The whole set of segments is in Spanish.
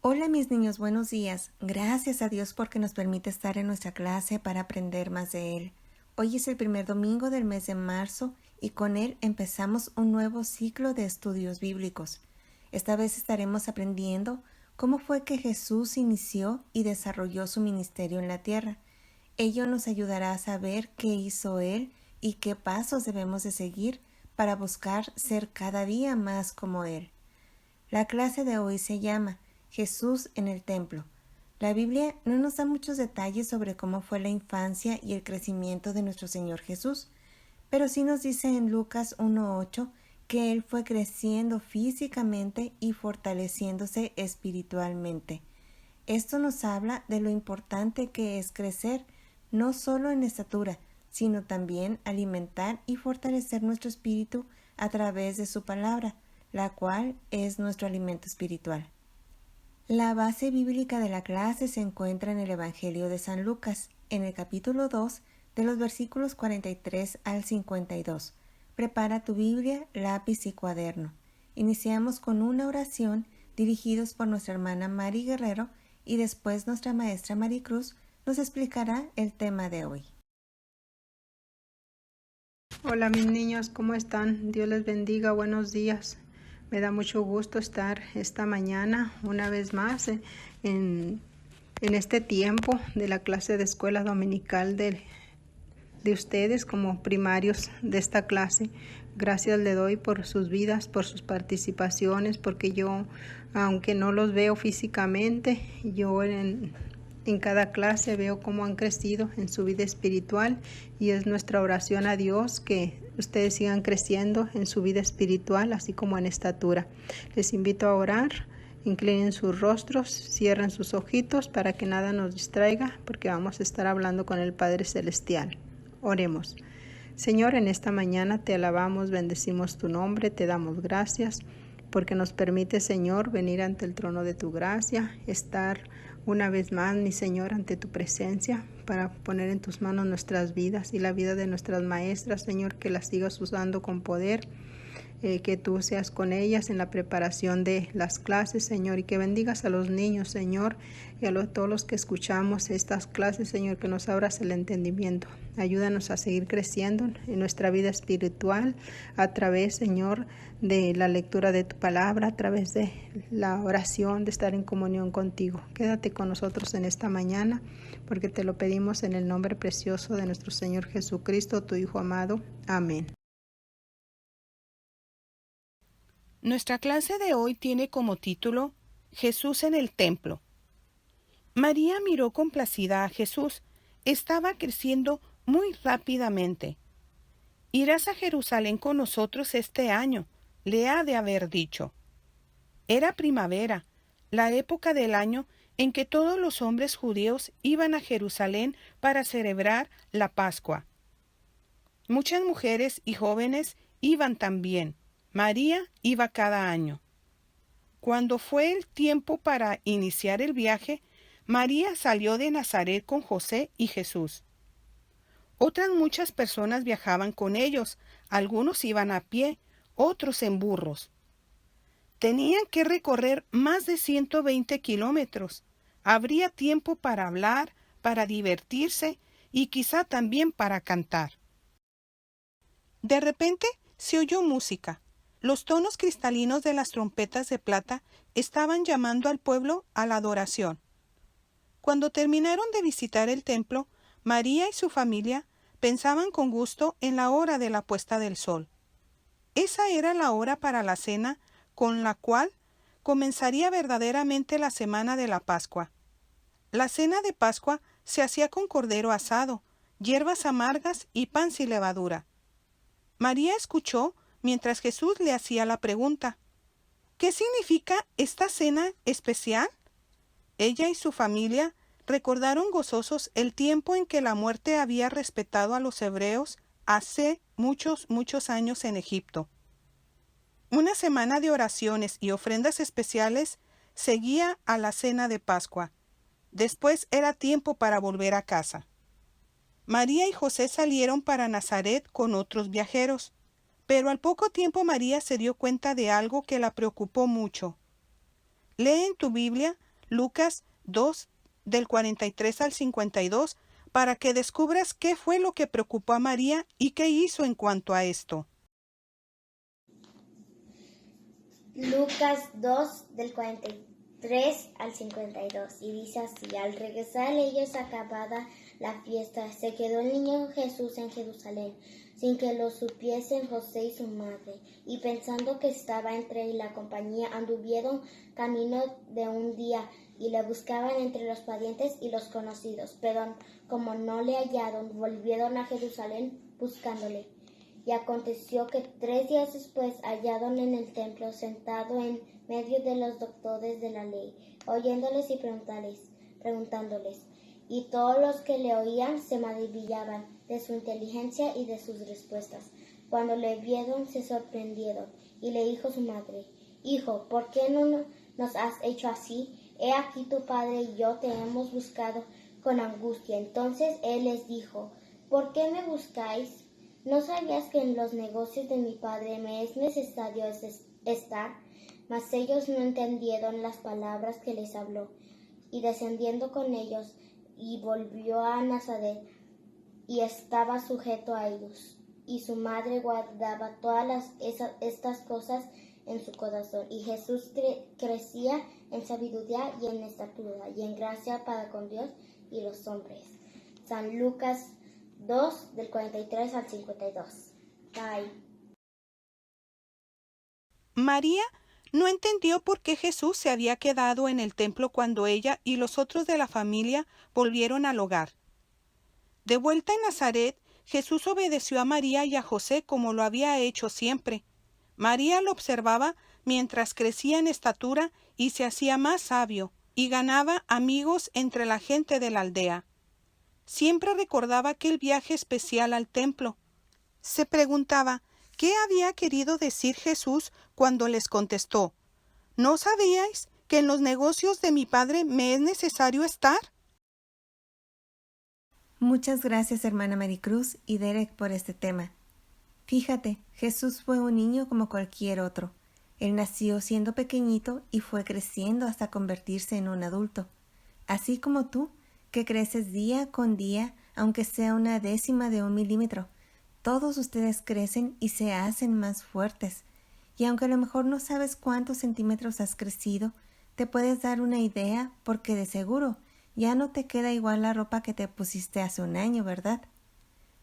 Hola mis niños, buenos días. Gracias a Dios porque nos permite estar en nuestra clase para aprender más de Él. Hoy es el primer domingo del mes de marzo y con él empezamos un nuevo ciclo de estudios bíblicos. Esta vez estaremos aprendiendo cómo fue que Jesús inició y desarrolló su ministerio en la tierra. Ello nos ayudará a saber qué hizo Él y qué pasos debemos de seguir para buscar ser cada día más como Él. La clase de hoy se llama Jesús en el templo. La Biblia no nos da muchos detalles sobre cómo fue la infancia y el crecimiento de nuestro Señor Jesús, pero sí nos dice en Lucas 1:8 que Él fue creciendo físicamente y fortaleciéndose espiritualmente. Esto nos habla de lo importante que es crecer, no solo en estatura, sino también alimentar y fortalecer nuestro espíritu a través de su palabra, la cual es nuestro alimento espiritual. La base bíblica de la clase se encuentra en el Evangelio de San Lucas, en el capítulo 2, de los versículos 43 al 52. Prepara tu Biblia, lápiz y cuaderno. Iniciamos con una oración dirigidos por nuestra hermana Mari Guerrero y después nuestra maestra Maricruz nos explicará el tema de hoy. Hola mis niños, ¿cómo están? Dios les bendiga, buenos días. Me da mucho gusto estar esta mañana una vez más en este tiempo de la clase de escuela dominical de ustedes como primarios de esta clase. Gracias le doy por sus vidas, por sus participaciones, porque yo, aunque no los veo físicamente, yo en cada clase veo cómo han crecido en su vida espiritual y es nuestra oración a Dios que ustedes sigan creciendo en su vida espiritual, así como en estatura. Les invito a orar, inclinen sus rostros, cierren sus ojitos para que nada nos distraiga, porque vamos a estar hablando con el Padre Celestial. Oremos. Señor, en esta mañana te alabamos, bendecimos tu nombre, te damos gracias porque nos permite, Señor, venir ante el trono de tu gracia, estar una vez más, mi Señor, ante tu presencia para poner en tus manos nuestras vidas y la vida de nuestras maestras, Señor, que las sigas usando con poder, que tú seas con ellas en la preparación de las clases, Señor, y que bendigas a los niños, Señor, y a todos los que escuchamos estas clases, Señor, que nos abras el entendimiento. Ayúdanos a seguir creciendo en nuestra vida espiritual a través, Señor, de la lectura de tu palabra, a través de la oración, de estar en comunión contigo. Quédate con nosotros en esta mañana, porque te lo pedimos en el nombre precioso de nuestro Señor Jesucristo, tu Hijo amado. Amén. Nuestra clase de hoy tiene como título Jesús en el templo. María miró complacida a Jesús. Estaba creciendo muy rápidamente. «Irás a Jerusalén con nosotros este año», le ha de haber dicho. Era primavera, la época del año en que todos los hombres judíos iban a Jerusalén para celebrar la Pascua. Muchas mujeres y jóvenes iban también. María iba cada año. Cuando fue el tiempo para iniciar el viaje, María salió de Nazaret con José y Jesús. Otras muchas personas viajaban con ellos, algunos iban a pie, otros en burros. Tenían que recorrer más de 120 kilómetros. Habría tiempo para hablar, para divertirse y quizá también para cantar. De repente se oyó música. Los tonos cristalinos de las trompetas de plata estaban llamando al pueblo a la adoración. Cuando terminaron de visitar el templo, María y su familia pensaban con gusto en la hora de la puesta del sol. Esa era la hora para la cena con la cual comenzaría verdaderamente la semana de la Pascua. La cena de Pascua se hacía con cordero asado, hierbas amargas y pan sin levadura. María escuchó mientras Jesús le hacía la pregunta: ¿qué significa esta cena especial? Ella y su familia recordaron gozosos el tiempo en que la muerte había respetado a los hebreos hace muchos años en Egipto. Una semana de oraciones y ofrendas especiales seguía a la cena de Pascua. Después era tiempo para volver a casa. María y José salieron para Nazaret con otros viajeros. Pero al poco tiempo María se dio cuenta de algo que la preocupó mucho. Lee en tu Biblia Lucas 2, del 43 al 52, para que descubras qué fue lo que preocupó a María y qué hizo en cuanto a esto. Lucas 2 del 43 al 52 y dice así: al regresar ellos acabada la fiesta, se quedó el niño Jesús en Jerusalén, sin que lo supiesen José y su madre, y pensando que estaba entre la compañía, anduvieron camino de un día y le buscaban entre los parientes y los conocidos, pero como no le hallaron, volvieron a Jerusalén buscándole. Y aconteció que 3 días después hallaron en el templo sentado en medio de los doctores de la ley, oyéndoles y preguntándoles. Y todos los que le oían se maravillaban de su inteligencia y de sus respuestas. Cuando le vieron se sorprendieron, y le dijo su madre: Hijo, ¿por qué no nos has hecho así? He aquí tu padre y yo te hemos buscado con angustia. Entonces él les dijo: ¿por qué me buscáis? ¿No sabías que en los negocios de mi padre me es necesario estar? Mas ellos no entendieron las palabras que les habló. Y descendiendo con ellos, y volvió a Nazaret, y estaba sujeto a ellos. Y su madre guardaba todas estas cosas en su corazón. Y Jesús crecía en sabiduría y en estatura, y en gracia para con Dios y los hombres. San Lucas 2, del 43 al 52. Bye. María no entendió por qué Jesús se había quedado en el templo cuando ella y los otros de la familia volvieron al hogar. De vuelta en Nazaret, Jesús obedeció a María y a José como lo había hecho siempre. María lo observaba mientras crecía en estatura y se hacía más sabio, y ganaba amigos entre la gente de la aldea. Siempre recordaba aquel viaje especial al templo. Se preguntaba qué había querido decir Jesús cuando les contestó: ¿no sabíais que en los negocios de mi padre me es necesario estar? Muchas gracias, hermana Maricruz y Derek, por este tema. Fíjate, Jesús fue un niño como cualquier otro. Él nació siendo pequeñito y fue creciendo hasta convertirse en un adulto. Así como tú, que creces día con día, aunque sea una décima de 1 milímetro. Todos ustedes crecen y se hacen más fuertes. Y aunque a lo mejor no sabes cuántos centímetros has crecido, te puedes dar una idea porque de seguro ya no te queda igual la ropa que te pusiste hace un año, ¿verdad?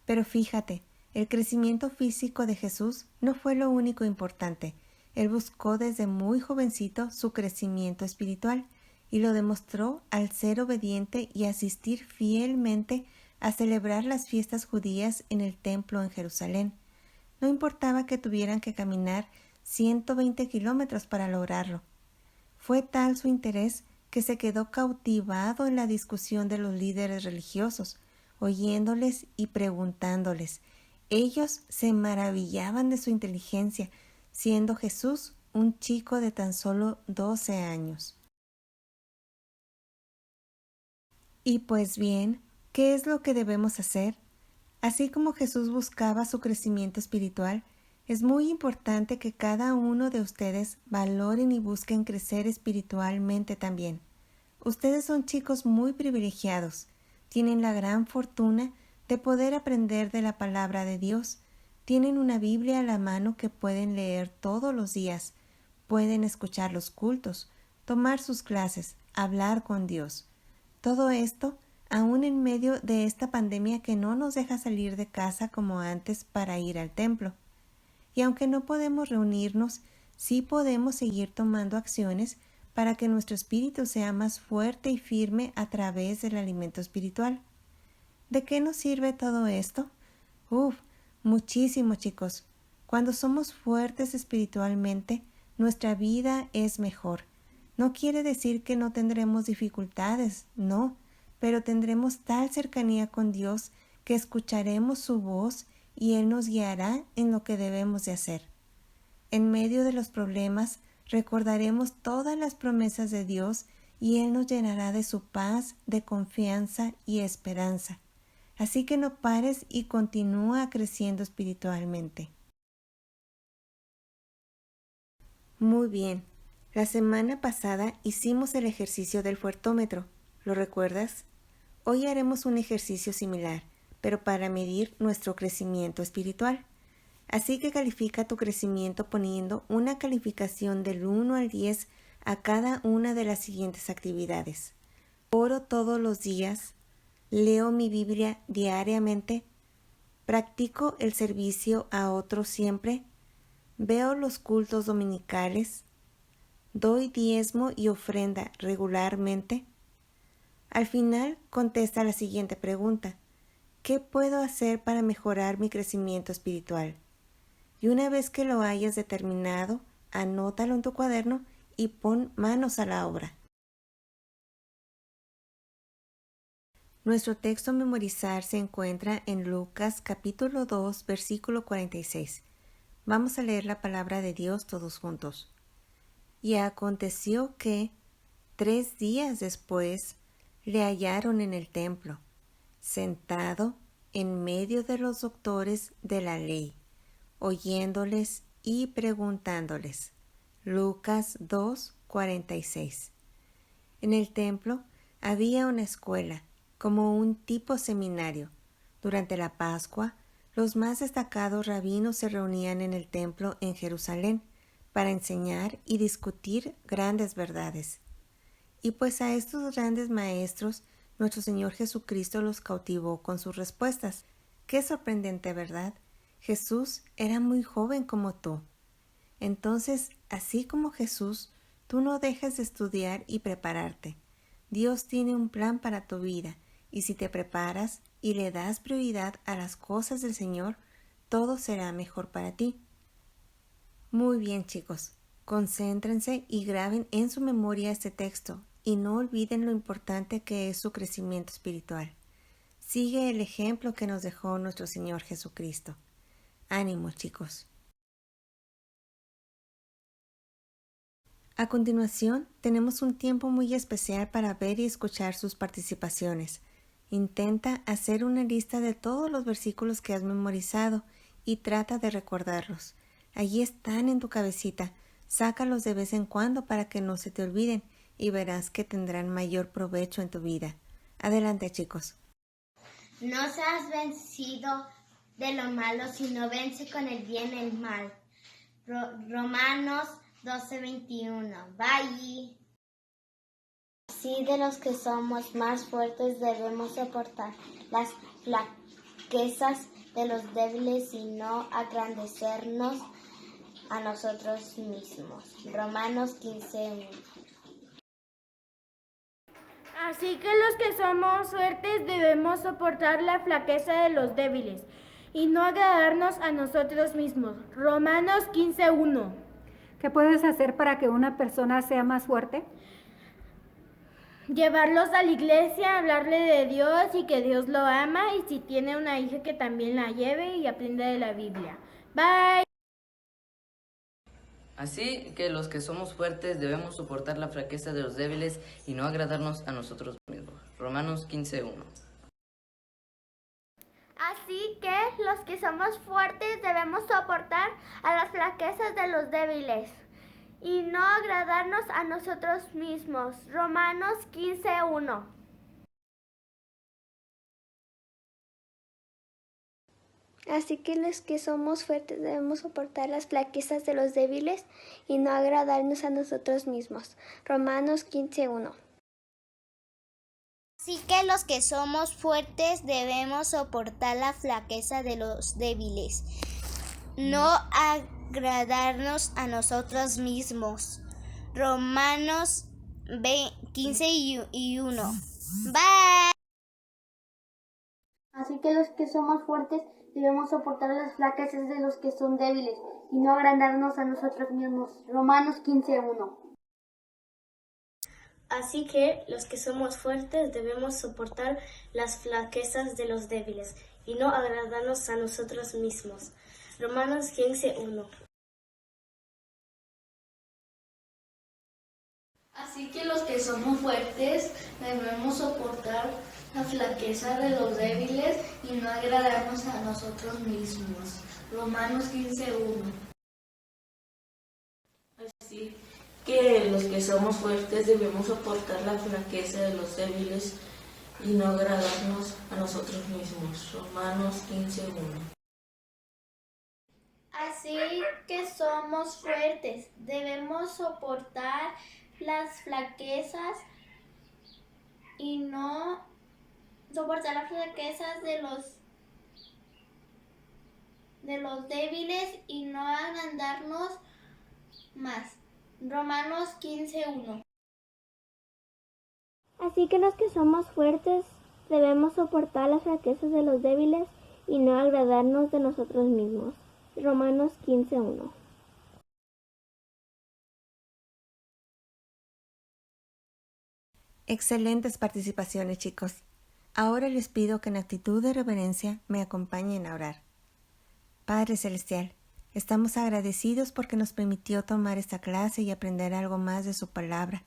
Pero fíjate, el crecimiento físico de Jesús no fue lo único importante. Él buscó desde muy jovencito su crecimiento espiritual y lo demostró al ser obediente y asistir fielmente a celebrar las fiestas judías en el templo en Jerusalén. No importaba que tuvieran que caminar 120 kilómetros para lograrlo. Fue tal su interés que se quedó cautivado en la discusión de los líderes religiosos, oyéndoles y preguntándoles. Ellos se maravillaban de su inteligencia, siendo Jesús un chico de tan solo 12 años. Y pues bien, ¿qué es lo que debemos hacer? Así como Jesús buscaba su crecimiento espiritual, es muy importante que cada uno de ustedes valoren y busquen crecer espiritualmente también. Ustedes son chicos muy privilegiados, tienen la gran fortuna de poder aprender de la palabra de Dios, tienen una Biblia a la mano que pueden leer todos los días, pueden escuchar los cultos, tomar sus clases, hablar con Dios. Todo esto aún en medio de esta pandemia que no nos deja salir de casa como antes para ir al templo. Y aunque no podemos reunirnos, sí podemos seguir tomando acciones para que nuestro espíritu sea más fuerte y firme a través del alimento espiritual. ¿De qué nos sirve todo esto? Muchísimo, chicos. Cuando somos fuertes espiritualmente, nuestra vida es mejor. No quiere decir que no tendremos dificultades, no, pero tendremos tal cercanía con Dios que escucharemos su voz y Él nos guiará en lo que debemos de hacer. En medio de los problemas, recordaremos todas las promesas de Dios y Él nos llenará de su paz, de confianza y esperanza. Así que no pares y continúa creciendo espiritualmente. Muy bien. La semana pasada hicimos el ejercicio del fuertómetro, ¿lo recuerdas? Hoy haremos un ejercicio similar, pero para medir nuestro crecimiento espiritual. Así que califica tu crecimiento poniendo una calificación del 1 al 10 a cada una de las siguientes actividades. Oro todos los días, leo mi Biblia diariamente, practico el servicio a otros siempre, veo los cultos dominicales, doy diezmo y ofrenda regularmente. Al final contesta la siguiente pregunta: ¿qué puedo hacer para mejorar mi crecimiento espiritual? Y una vez que lo hayas determinado, anótalo en tu cuaderno y pon manos a la obra. Nuestro texto a memorizar se encuentra en Lucas capítulo 2, versículo 46. Vamos a leer la palabra de Dios todos juntos. Y aconteció que 3 días después le hallaron en el templo, sentado en medio de los doctores de la ley, oyéndoles y preguntándoles. Lucas 2, 46. En el templo había una escuela, como un tipo seminario. Durante la Pascua, los más destacados rabinos se reunían en el templo en Jerusalén para enseñar y discutir grandes verdades. Y pues a estos grandes maestros, nuestro Señor Jesucristo los cautivó con sus respuestas. Qué sorprendente, ¿verdad? Jesús era muy joven como tú. Entonces, así como Jesús, tú no dejes de estudiar y prepararte. Dios tiene un plan para tu vida, y si te preparas y le das prioridad a las cosas del Señor, todo será mejor para ti. Muy bien, chicos. Concéntrense y graben en su memoria este texto, y no olviden lo importante que es su crecimiento espiritual. Sigue el ejemplo que nos dejó nuestro Señor Jesucristo. Ánimo, chicos. A continuación, tenemos un tiempo muy especial para ver y escuchar sus participaciones. Intenta hacer una lista de todos los versículos que has memorizado y trata de recordarlos. Allí están en tu cabecita. Sácalos de vez en cuando para que no se te olviden y verás que tendrán mayor provecho en tu vida. Adelante, chicos. No seas vencido de lo malo, sino vence con el bien el mal. Romanos 12:21. Bye. Así de los que somos más fuertes debemos soportar las flaquezas de los débiles y no agrandecernos a nosotros mismos. Romanos 15:1. Así que los que somos fuertes debemos soportar la flaqueza de los débiles y no agradarnos a nosotros mismos. Romanos 15:1. ¿Qué puedes hacer para que una persona sea más fuerte? Llevarlos a la iglesia, hablarle de Dios y que Dios lo ama, y si tiene una hija que también la lleve y aprenda de la Biblia. Bye. Así que los que somos fuertes debemos soportar la flaqueza de los débiles y no agradarnos a nosotros mismos. Romanos 15:1. Así que los que somos fuertes debemos soportar a las flaquezas de los débiles y no agradarnos a nosotros mismos. Romanos 15:1. Así que los que somos fuertes debemos soportar las flaquezas de los débiles y no agradarnos a nosotros mismos. Romanos 15:1. Así que los que somos fuertes debemos soportar la flaqueza de los débiles, no agradarnos a nosotros mismos. Romanos 15:1. Bye. Así que los que somos fuertes debemos soportar las flaquezas de los que son débiles y no agrandarnos a nosotros mismos. Romanos 15:1. Así que los que somos fuertes debemos soportar las flaquezas de los débiles y no agradarnos a nosotros mismos. Romanos 15:1. Así que los que somos fuertes debemos soportar la flaqueza de los débiles y no agradarnos a nosotros mismos. Romanos 15:1. Así que los que somos fuertes debemos soportar la flaqueza de los débiles y no agradarnos a nosotros mismos. Romanos 15:1. Así que somos fuertes, debemos soportar las flaquezas y no soportar las flaquezas de los débiles y no agrandarnos más. Romanos 15:1. Así que los que somos fuertes debemos soportar las flaquezas de los débiles y no agradarnos de nosotros mismos. Romanos 15:1. Excelentes participaciones, chicos. Ahora les pido que en actitud de reverencia me acompañen a orar. Padre Celestial, estamos agradecidos porque nos permitió tomar esta clase y aprender algo más de su palabra.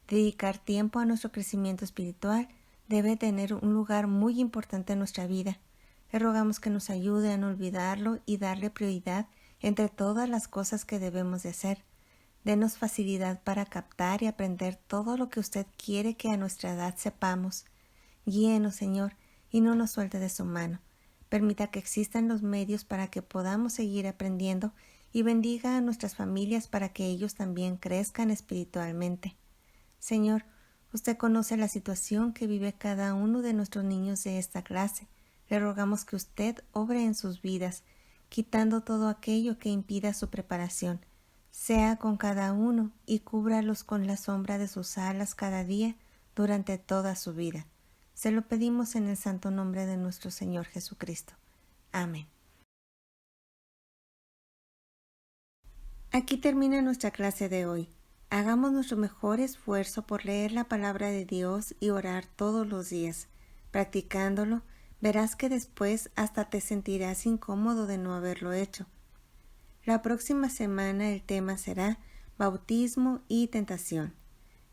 Dedicar tiempo a nuestro crecimiento espiritual debe tener un lugar muy importante en nuestra vida. Le rogamos que nos ayude a no olvidarlo y darle prioridad entre todas las cosas que debemos de hacer. Denos facilidad para captar y aprender todo lo que usted quiere que a nuestra edad sepamos. Guíenos, Señor, y no nos suelte de su mano. Permita que existan los medios para que podamos seguir aprendiendo y bendiga a nuestras familias para que ellos también crezcan espiritualmente. Señor, usted conoce la situación que vive cada uno de nuestros niños de esta clase. Le rogamos que usted obre en sus vidas, quitando todo aquello que impida su preparación. Sea con cada uno y cúbralos con la sombra de sus alas cada día durante toda su vida. Se lo pedimos en el santo nombre de nuestro Señor Jesucristo. Amén. Aquí termina nuestra clase de hoy. Hagamos nuestro mejor esfuerzo por leer la palabra de Dios y orar todos los días. Practicándolo, verás que después hasta te sentirás incómodo de no haberlo hecho. La próxima semana el tema será bautismo y tentación.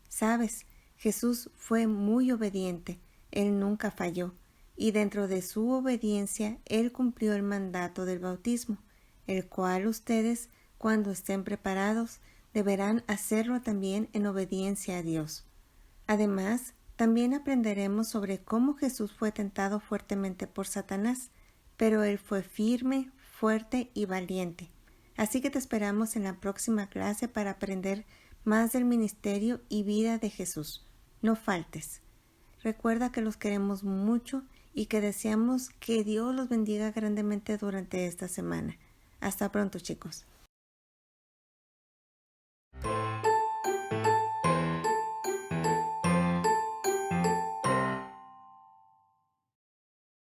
Sabes, Jesús fue muy obediente. Él nunca falló, y dentro de su obediencia, Él cumplió el mandato del bautismo, el cual ustedes, cuando estén preparados, deberán hacerlo también en obediencia a Dios. Además, también aprenderemos sobre cómo Jesús fue tentado fuertemente por Satanás, pero Él fue firme, fuerte y valiente. Así que te esperamos en la próxima clase para aprender más del ministerio y vida de Jesús. No faltes. Recuerda que los queremos mucho y que deseamos que Dios los bendiga grandemente durante esta semana. Hasta pronto, chicos.